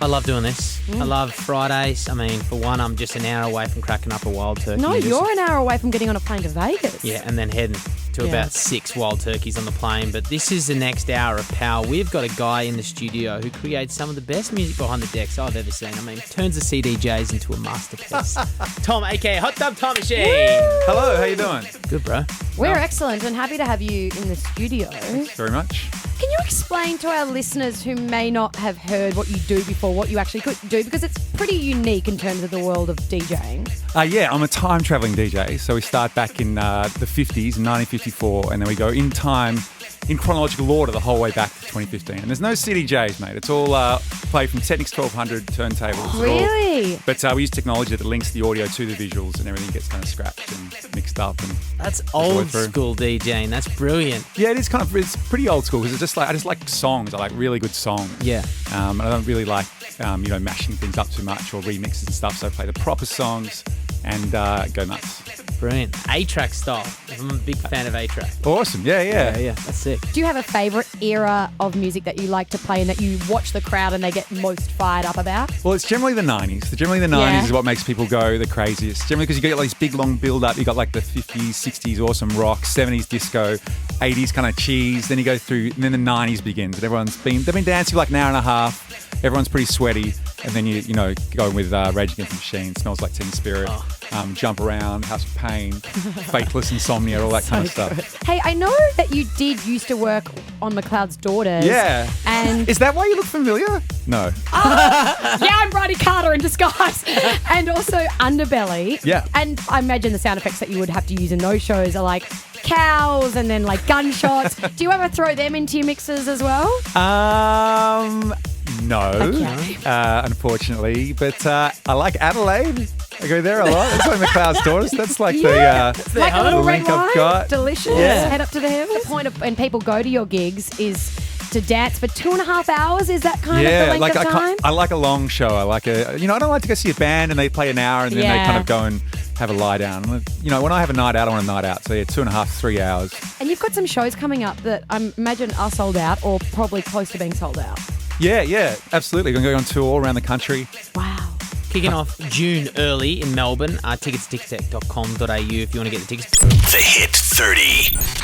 I love doing this. I love Fridays. I mean, for one, I'm just an hour away from cracking up a wild turkey. No, you're an hour away from getting on a plane to Vegas. Yeah, and then heading to about 6 wild turkeys on the plane. But this is the next hour of power. We've got a guy in the studio who creates some of the best music behind the decks I've ever seen. I mean, turns the CDJs into a masterpiece. Tom, a.k.a. Hot Tub Time Machine. Hello, how you doing? Good, bro. We're excellent and happy to have you in the studio. Very much. Can you explain to our listeners who may not have heard what you do before, what you actually could do? Because it's pretty unique in terms of the world of DJing. Yeah, I'm a time-travelling DJ. So we start back in the 50s, in 1954, and then we go in time, in chronological order, the whole way back to 2015. And there's no CDJs, mate. It's all played from Technics 1200 turntables. Really? But we use technology that links the audio to the visuals, and everything gets kind of scratched and mixed up. And That's the way old through. school DJing. That's brilliant. Yeah, it's pretty old school because I just like songs. I like really good songs. Yeah. And I don't really like mashing things up too much or remixes and stuff. So I play the proper songs and go nuts. Brilliant. A-Track style. I'm a big fan of A-Track. Awesome. Yeah. That's sick. Do you have a favourite era of music that you like to play and that you watch the crowd and they get most fired up about? Well, it's generally the 90s. Generally the 90s Yeah. is what makes people go the craziest. Generally because you get like this big long build up. You got like the 50s, 60s awesome rock, 70s disco, 80s kind of cheese. Then you go through, and then the 90s begins. And they've been dancing for like an hour and a half. Everyone's pretty sweaty. And then you go with Rage Against the Machine, Smells Like Teen Spirit, Jump Around, House of Pain, Faithless Insomnia, all that kind of stuff. Hey, I know that you did used to work on McLeod's Daughters. Yeah. And Is that why you look familiar? No. yeah, I'm Bridie Carter in disguise. And also Underbelly. Yeah. And I imagine the sound effects that you would have to use in those shows are like cows and then like gunshots. Do you ever throw them into your mixes as well? No, Okay. unfortunately. But I like Adelaide. I go there a lot. That's like McLeod's Daughters. That's like Yeah. the Like a little the red link I've wine. got. Delicious. Yeah. Head up to the hills. The point of when people go to your gigs is to dance for 2.5 hours. Is that kind of the length like of time? I like a long show. I like I don't like to go see a band and they play an hour and then they kind of go and have a lie down. When I have a night out, I want a night out. So 2.5, 3 hours. And you've got some shows coming up that I imagine are sold out or probably close to being sold out. Yeah, absolutely. Going to go on tour all around the country. Wow. Kicking off June early in Melbourne. Tickets at tickettech.com.au if you want to get the tickets. The Hit 30.